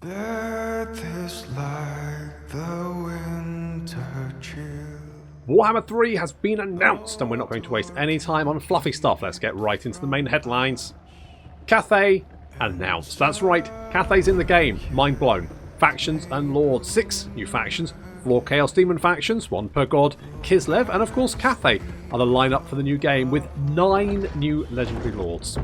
Death is like the winter chill. Warhammer 3 has been announced, and we're not going to waste any time on fluffy stuff. Let's get right into the main headlines. Cathay announced. That's right, Cathay's in the game. Mind blown. Factions and lords. 6 new factions. 4 Chaos Demon factions, 1 per god. Kislev and of course Cathay are the lineup for the new game with 9 new legendary lords.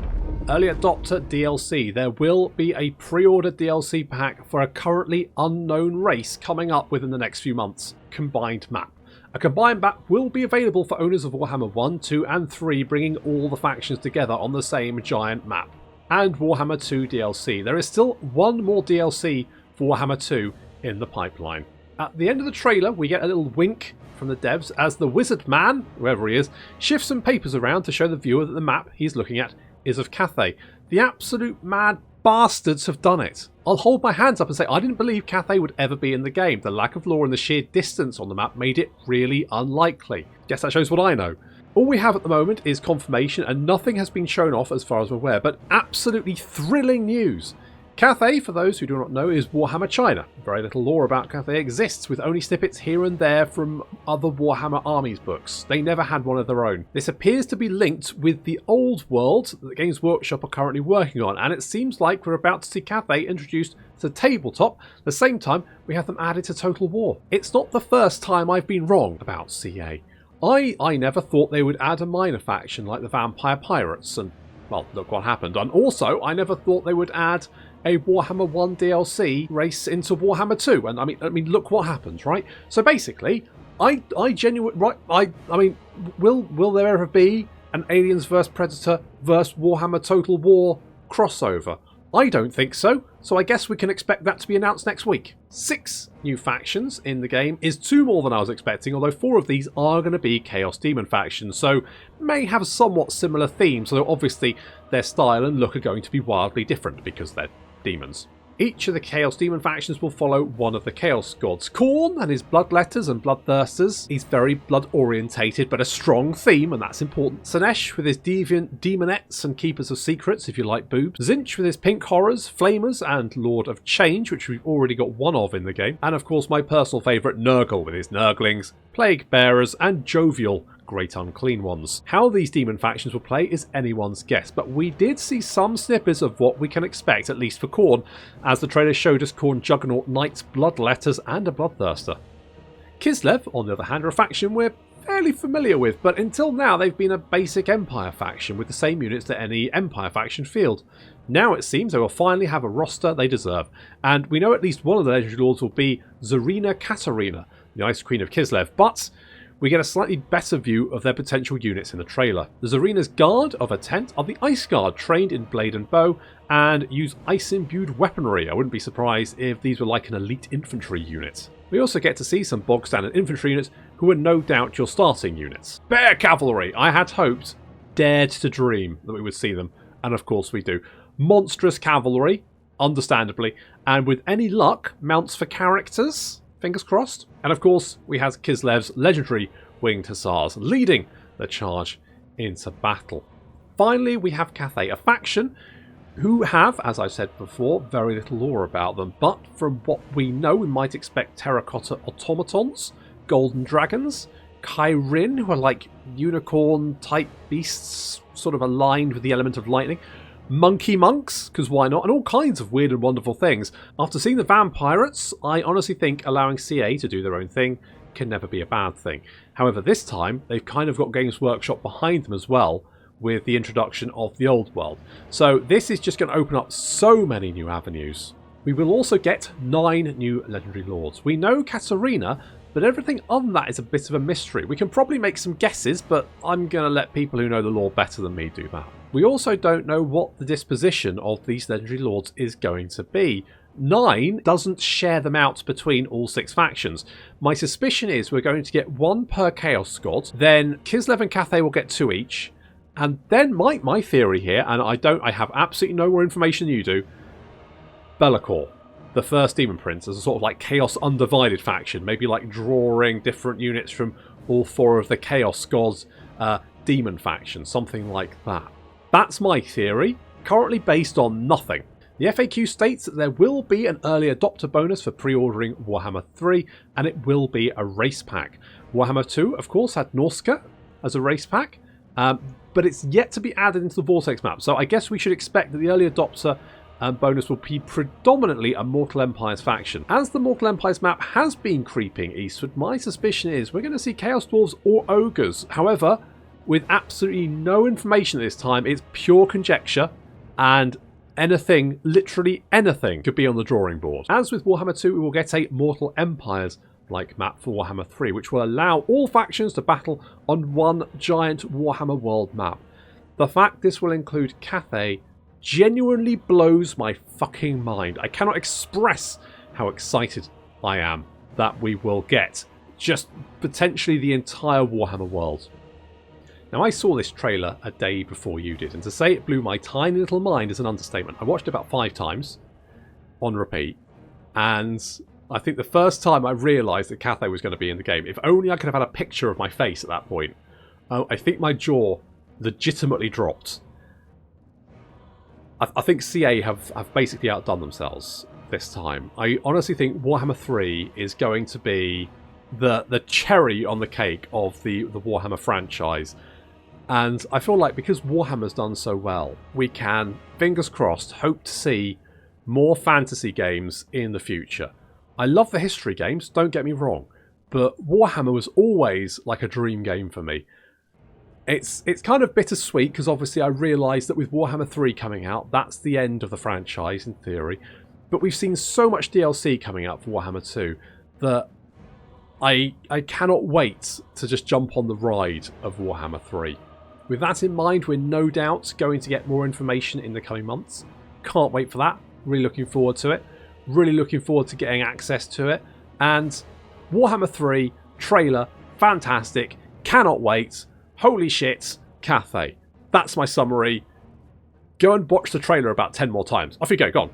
Early adopter DLC. There will be a pre-ordered DLC pack for a currently unknown race coming up within the next few months. Combined map. A combined map will be available for owners of Warhammer 1, 2 and 3, bringing all the factions together on the same giant map. And Warhammer 2 DLC. There is still 1 more DLC for Warhammer 2 in the pipeline. At the end of the trailer, we get a little wink from the devs as the wizard man, whoever he is, shifts some papers around to show the viewer that the map he's looking at is of Cathay. The absolute mad bastards have done it. I'll hold my hands up and say I didn't believe Cathay would ever be in the game. The lack of lore and the sheer distance on the map made it really unlikely. Guess that shows what I know. All we have at the moment is confirmation and nothing has been shown off as far as we're aware, but absolutely thrilling news. Cathay, for those who do not know, is Warhammer China. Very little lore about Cathay exists, with only snippets here and there from other Warhammer Armies books. They never had one of their own. This appears to be linked with the old world that Games Workshop are currently working on, and it seems like we're about to see Cathay introduced to tabletop at the same time we have them added to Total War. It's not the first time I've been wrong about CA. I never thought they would add a minor faction like the Vampire Pirates, and well, look what happened. And also, I never thought they would add a Warhammer 1 DLC race into Warhammer 2. And I mean, look what happens, right? So basically, I genuinely, right? I mean, will there ever be an Aliens vs Predator vs Warhammer Total War crossover? I don't think so. So I guess we can expect that to be announced next week. 6 new factions in the game is 2 more than I was expecting, although 4 of these are going to be Chaos Demon factions, so may have somewhat similar themes, although obviously their style and look are going to be wildly different because they're demons. Each of the Chaos Demon factions will follow one of the Chaos Gods. Khorne and his Bloodletters and Bloodthirsters. He's very blood-orientated, but a strong theme, and that's important. Sinesh with his Deviant Demonettes and Keepers of Secrets, if you like boobs. Zinch with his Pink Horrors, Flamers, and Lord of Change, which we've already got 1 of in the game. And of course my personal favourite, Nurgle with his Nurglings, Plague Bearers, and Jovial Great Unclean Ones. How these demon factions will play is anyone's guess, but we did see some snippets of what we can expect, at least for Khorne, as the trailer showed us Khorne Juggernaut Knights, Bloodletters, and a Bloodthirster. Kislev, on the other hand, are a faction we're fairly familiar with, but until now they've been a basic Empire faction with the same units that any Empire faction field. Now it seems they will finally have a roster they deserve, and we know at least one of the legendary lords will be Zarina Katarina, the Ice Queen of Kislev, but we get a slightly better view of their potential units in the trailer. The Zarina's Guard of a Tent are the Ice Guard, trained in blade and bow, and use ice-imbued weaponry. I wouldn't be surprised if these were like an elite infantry unit. We also get to see some bog-standard infantry units who are no doubt your starting units. Bear Cavalry! I had hoped, dared to dream that we would see them, and of course we do. Monstrous Cavalry, understandably, and with any luck, mounts for characters. Fingers crossed. And of course, we have Kislev's legendary Winged Hussars leading the charge into battle. Finally, we have Cathay, a faction who have, as I said before, very little lore about them. But from what we know, we might expect terracotta automatons, golden dragons, Kyrin, who are like unicorn-type beasts, sort of aligned with the element of lightning, monkey monks, because why not, and all kinds of weird and wonderful things. After seeing the Vampirates, I honestly think allowing CA to do their own thing can never be a bad thing. However, this time, they've kind of got Games Workshop behind them as well, with the introduction of the old world. So this is just going to open up so many new avenues. We will also get 9 new legendary lords. We know Katarina, but everything other than that is a bit of a mystery. We can probably make some guesses, but I'm going to let people who know the lore better than me do that. We also don't know what the disposition of these legendary lords is going to be. 9 doesn't share them out between all 6 factions. My suspicion is we're going to get 1 per Chaos God, then Kislev and Cathay will get 2 each, and then my theory here, and I have absolutely no more information than you do, Be'lakor, the first Demon Prince, as a sort of like Chaos Undivided faction, maybe like drawing different units from all 4 of the Chaos Gods demon factions, something like that. That's my theory, currently based on nothing. The FAQ states that there will be an early adopter bonus for pre-ordering Warhammer 3, and it will be a race pack. Warhammer 2, of course, had Norska as a race pack, but it's yet to be added into the Vortex map. So I guess we should expect that the early adopter bonus will be predominantly a Mortal Empires faction. As the Mortal Empires map has been creeping eastward, my suspicion is we're going to see Chaos Dwarves or Ogres. However, with absolutely no information at this time, it's pure conjecture, and anything, literally anything, could be on the drawing board. As with Warhammer 2, we will get a Mortal Empires-like map for Warhammer 3, which will allow all factions to battle on one giant Warhammer world map. The fact this will include Cathay genuinely blows my fucking mind. I cannot express how excited I am that we will get just potentially the entire Warhammer world. Now, I saw this trailer a day before you did, and to say it blew my tiny little mind is an understatement. I watched it about 5 times on repeat, and I think the first time I realised that Cathay was going to be in the game, if only I could have had a picture of my face at that point, I think my jaw legitimately dropped. I think CA have basically outdone themselves this time. I honestly think Warhammer 3 is going to be the cherry on the cake of the Warhammer franchise. And I feel like because Warhammer's done so well, we can, fingers crossed, hope to see more fantasy games in the future. I love the history games, don't get me wrong, but Warhammer was always like a dream game for me. It's kind of bittersweet because obviously I realised that with Warhammer 3 coming out, that's the end of the franchise in theory. But we've seen so much DLC coming out for Warhammer 2 that I cannot wait to just jump on the ride of Warhammer 3. With that in mind, we're no doubt going to get more information in the coming months. Can't wait for that. Really looking forward to it. Really looking forward to getting access to it. And Warhammer 3 trailer, fantastic. Cannot wait. Holy shit, Cathay. That's my summary. Go and watch the trailer about 10 more times. Off you go, go on.